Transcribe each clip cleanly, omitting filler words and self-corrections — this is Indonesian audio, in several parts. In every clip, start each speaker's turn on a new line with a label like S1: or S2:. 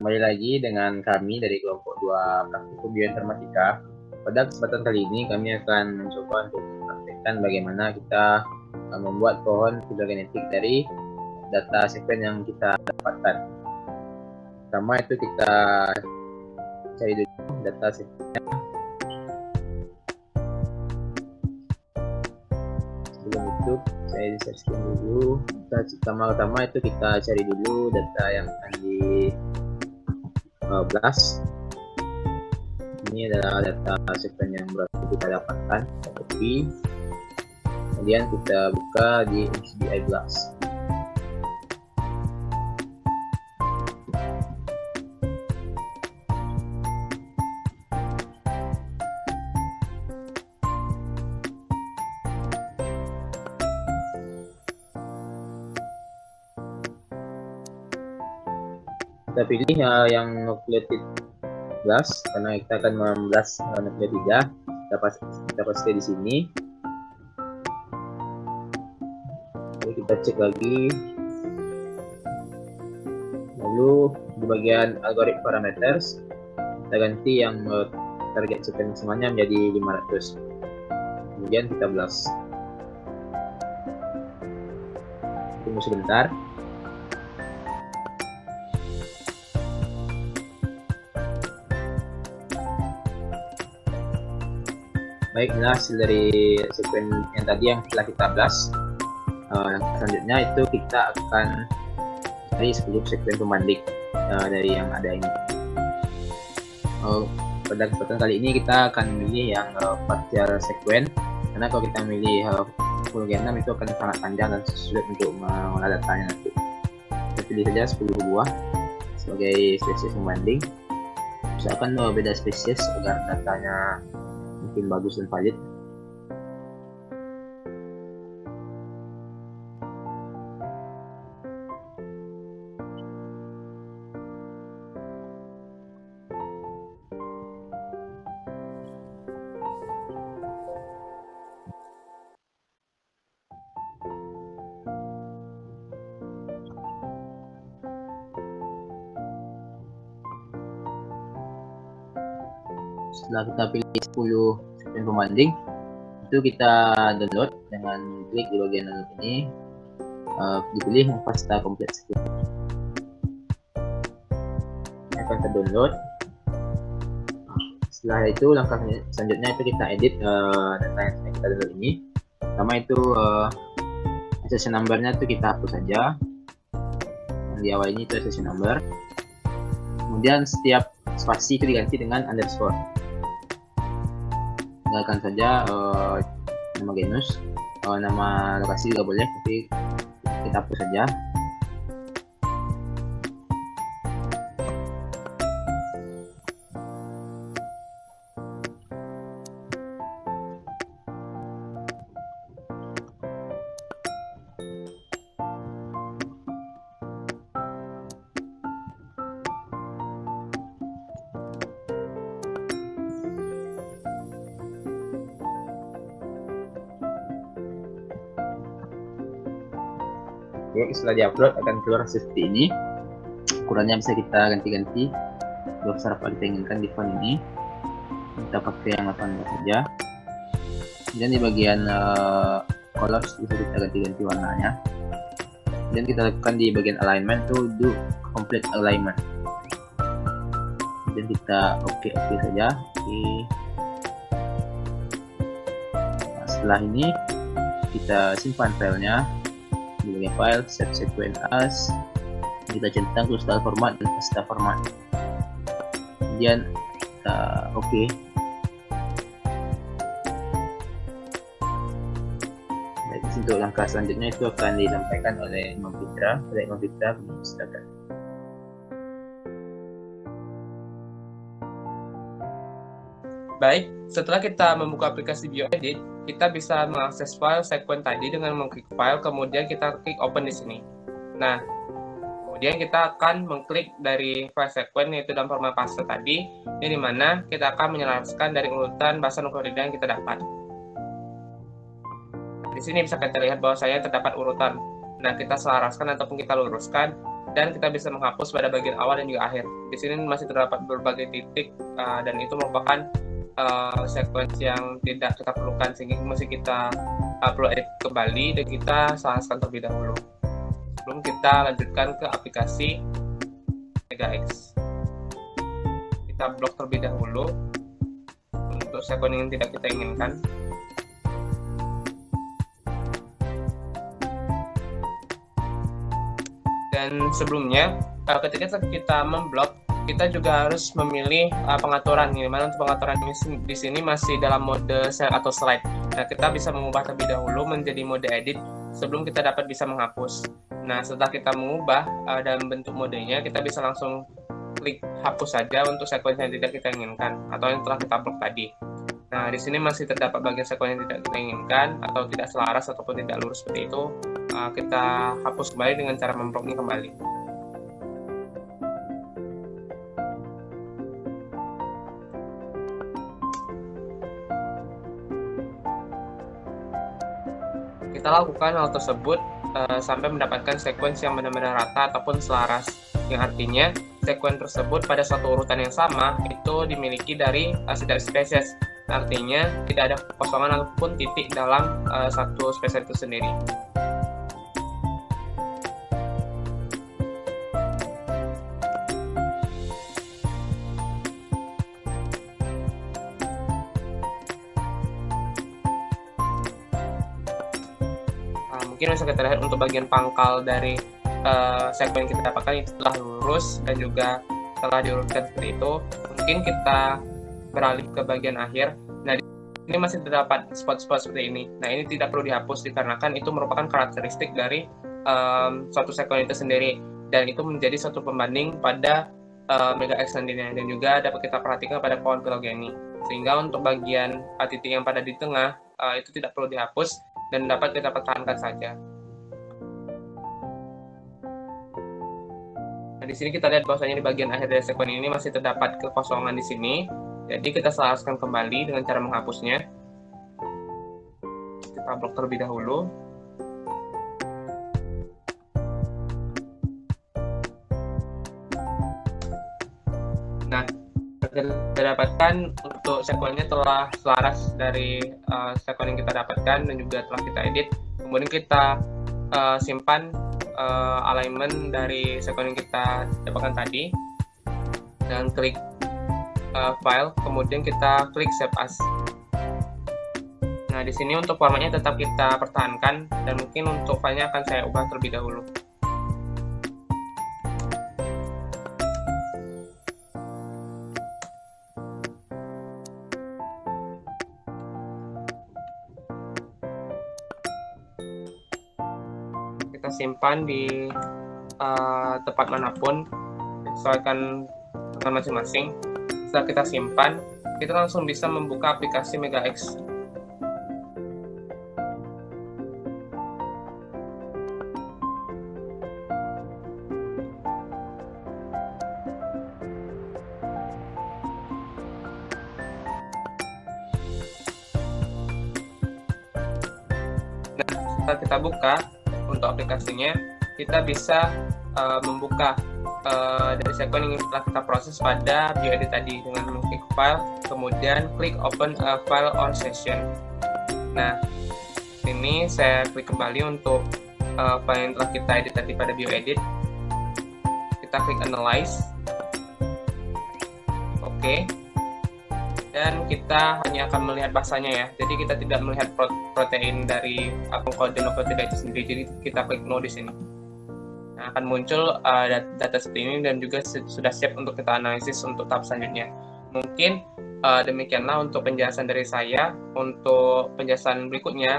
S1: Kembali lagi dengan kami dari kelompok 2 Praktikum Bioinformatika. Pada kesempatan kali ini kami akan mencoba untuk mempraktikkan bagaimana kita membuat pohon filogenetik dari data sekuen yang kita dapatkan. Pertama itu kita cari dulu data sekuennya. Sebelum itu saya di searching dulu. Pertama itu kita cari dulu data yang akan di blast. Ini adalah data sekuen yang baru kita dapatkan, kita copy, kemudian kita buka di HBI Blast. Kita pilih yang nucleotide blast karena kita akan memblast nukleotida. Kita paste di sini. Lalu kita cek lagi. Lalu di bagian algorithm parameters kita ganti yang target sekuen semuanya menjadi 500. Kemudian kita blast. Tunggu sebentar. Baik, ini hasil dari sekuen yang tadi yang telah kita blast. Selanjutnya itu kita akan cari 10 sekuen pembanding dari yang ada ini. Pada kesempatan kali ini kita akan memilih yang partial sekuen, karena kalau kita memilih full genome itu akan sangat panjang dan sulit untuk mengolah datanya nanti. Kita pilih saja 10 buah sebagai spesies pembanding. Usahakan beda spesies agar datanya mungkin bagus dan valid. Setelah kita pilih 10 sekuen pembanding, itu kita download dengan klik di bagian download ini, dipilih yang FASTA complete sekuen. Ini akan terdownload. Setelah itu langkah selanjutnya itu kita edit data yang kita download ini. Pertama itu accession number-nya itu kita hapus saja. Yang di awal ini itu accession number. Kemudian setiap spasi itu diganti dengan underscore. Tinggalkan saja nama genus, nama lokasi juga boleh, tapi kita hapus saja. Oke, setelah diupload akan keluar seperti ini. Ukurannya bisa kita ganti-ganti besar apa kita inginkan di font ini. Kita pakai yang 18 saja. Dan di bagian colors bisa kita ganti-ganti warnanya. Dan kita lakukan di bagian alignment to do complete alignment. Dan kita oke saja. Nah, setelah ini kita simpan filenya di bagian file, save sequence as, kita centang style format dan FASTA format. Kemudian kita oke. Untuk langkah selanjutnya itu akan disampaikan oleh Imam Fitra. Silakan.
S2: Baik, setelah kita membuka aplikasi BioEdit, kita bisa mengakses file sekuen tadi dengan mengklik file, kemudian kita klik open di sini. Nah, kemudian kita akan mengklik dari file sekuen yaitu dalam format paste tadi, ini dimana kita akan menyelaraskan dari urutan bahasa nukleotida yang kita dapat. Di sini bisa kita lihat bahwa saya terdapat urutan. Nah, kita selaraskan ataupun kita luruskan dan kita bisa menghapus pada bagian awal dan juga akhir. Di sini masih terdapat berbagai titik dan itu merupakan sequence yang tidak kita perlukan, sehingga masih kita upload edit kembali dan kita selaraskan terlebih dahulu sebelum kita lanjutkan ke aplikasi MegaX. Kita blok terlebih dahulu untuk sequence yang tidak kita inginkan. Dan sebelumnya, ketika kita memblok, kita juga harus memilih pengaturan. Dimana untuk pengaturan ini di sini masih dalam mode share atau slide. Nah, kita bisa mengubah terlebih dahulu menjadi mode edit sebelum kita dapat bisa menghapus. Nah, setelah kita mengubah dalam bentuk modenya, kita bisa langsung klik hapus saja untuk sequence yang tidak kita inginkan atau yang telah kita blok tadi. Nah, di sini masih terdapat bagian sequence yang tidak kita inginkan atau tidak selaras ataupun tidak lurus seperti itu. Kita hapus kembali dengan cara membloknya kembali. Kita lakukan hal tersebut sampai mendapatkan sequence yang benar-benar rata ataupun selaras, yang artinya sequence tersebut pada satu urutan yang sama itu dimiliki dari setiap spesies. Artinya tidak ada kekosongan ataupun titik dalam satu spesies itu sendiri. Mungkin bisa kita lihat untuk bagian pangkal dari segmen yang kita dapatkan itu telah lurus dan juga telah diurutkan seperti itu. Mungkin kita beralih ke bagian akhir. Nah, ini masih terdapat spot-spot seperti ini. Nah, ini tidak perlu dihapus dikarenakan itu merupakan karakteristik dari suatu segmen itu sendiri, dan itu menjadi suatu pembanding pada MegaX sendirinya, dan juga dapat kita perhatikan pada pohon filogeny. Sehingga untuk bagian titik yang pada di tengah itu tidak perlu dihapus dan dapat kita pertahankan saja. Nah, di sini kita lihat bahwasanya di bagian akhir dari segmen ini masih terdapat kekosongan di sini. Jadi kita selaraskan kembali dengan cara menghapusnya. Kita blok terlebih dahulu. Nah, kita dapatkan untuk sequence-nya telah selaras dari sequence yang kita dapatkan dan juga telah kita edit. Kemudian kita simpan alignment dari sequence yang kita dapatkan tadi dan klik file, kemudian kita klik save as. Nah, di sini untuk formatnya tetap kita pertahankan dan mungkin untuk filenya akan saya ubah terlebih dahulu. Kita simpan di tempat manapun, sesuaikan dengan masing-masing. Setelah kita simpan, kita langsung bisa membuka aplikasi MegaX. Nah, setelah kita buka untuk aplikasinya, kita bisa membuka dari segmen yang telah kita proses pada bioedit tadi dengan mengklik file, kemudian klik open a file or session. Nah, ini saya klik kembali untuk file yang telah kita edit tadi pada bioedit. Kita klik analyze, oke. Dan kita hanya akan melihat bahasanya ya, jadi kita tidak melihat protein dari kode nukleotida itu sendiri. Jadi kita klik no di sini. Nah, akan muncul data seperti ini dan juga sudah siap untuk kita analisis untuk tahap selanjutnya. Mungkin demikianlah untuk penjelasan dari saya. Untuk penjelasan berikutnya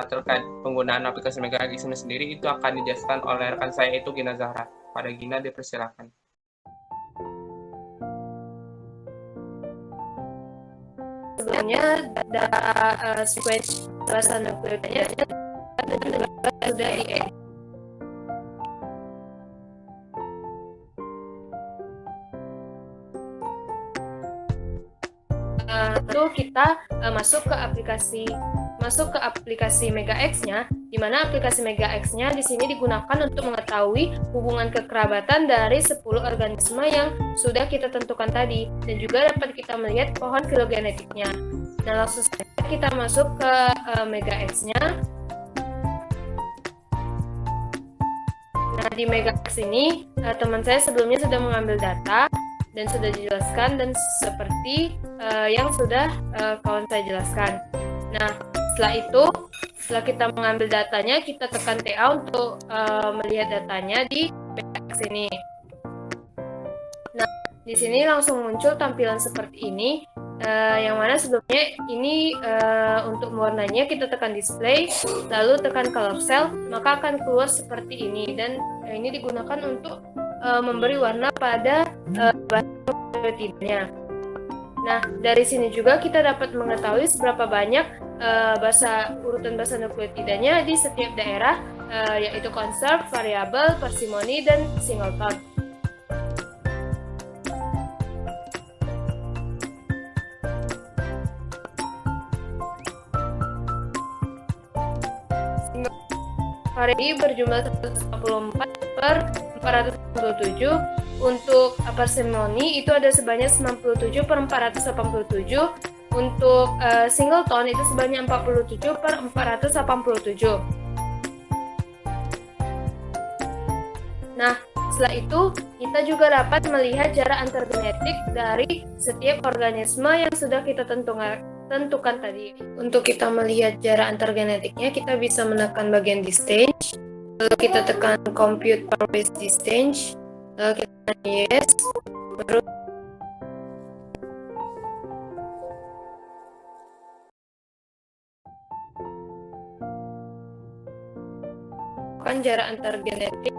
S2: terkait penggunaan aplikasi MegaX ini sendiri, itu akan dijelaskan oleh rekan saya, itu Gina Zahra. Pada Gina, dipersilakan.
S3: Sebelumnya ada sequence rasa nukleotidanya sudah di-edit. Lalu kita masuk ke aplikasi MegaX-nya. di mana aplikasi MegaX-nya di sini digunakan untuk mengetahui hubungan kekerabatan dari 10 organisme yang sudah kita tentukan tadi, dan juga dapat kita melihat pohon filogenetiknya. Nah, langsung saja kita masuk ke MegaX-nya. Nah, di MegaX ini teman saya sebelumnya sudah mengambil data dan sudah dijelaskan, dan seperti yang sudah kawan saya jelaskan. Nah, setelah kita mengambil datanya, kita tekan TA untuk melihat datanya di MegaX ini. Nah, di sini langsung muncul tampilan seperti ini, yang mana sebelumnya ini untuk warnanya kita tekan display, lalu tekan color cell, maka akan keluar seperti ini, dan ini digunakan untuk memberi warna pada nukleotidanya. Nah, dari sini juga kita dapat mengetahui seberapa banyak urutan basa nukleotidanya di setiap daerah, yaitu conserved, variable, parsimony, dan singleton. Variasi berjumlah 144 per 487. Untuk parsimony itu ada sebanyak 97 per 487. Untuk singleton itu sebanyak 47 per 487. Nah, setelah itu kita juga dapat melihat jarak antar genetik dari setiap organisme yang sudah kita tentukan tadi. Untuk kita melihat jarak antar genetiknya, kita bisa menekan bagian distance, lalu kita tekan compute pairwise distance, lalu kita tekan yes, baru jarak antar genetik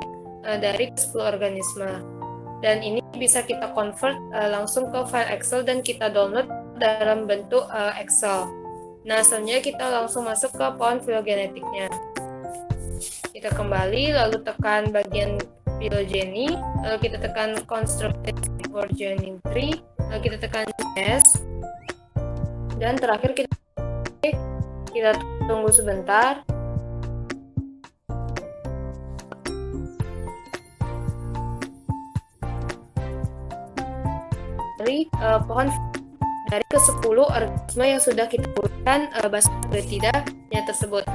S3: dari 10 organisme, dan ini bisa kita convert langsung ke file Excel dan kita download dalam bentuk Excel. Nah, selanjutnya kita langsung masuk ke pohon filogenetiknya. Kita kembali, lalu tekan bagian phylogeny, lalu kita tekan constructed for joining tree, lalu kita tekan yes, dan terakhir kita tunggu sebentar. Dari pohon dari ke-10 organisme yang sudah kita urutkan basa nukleotidanya tersebut.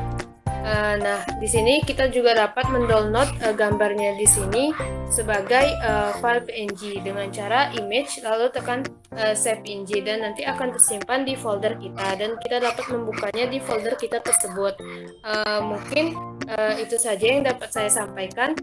S3: Nah, di sini kita juga dapat mendownload gambarnya di sini sebagai file PNG dengan cara image, lalu tekan save PNG, dan nanti akan tersimpan di folder kita, dan kita dapat membukanya di folder kita tersebut. Mungkin itu saja yang dapat saya sampaikan.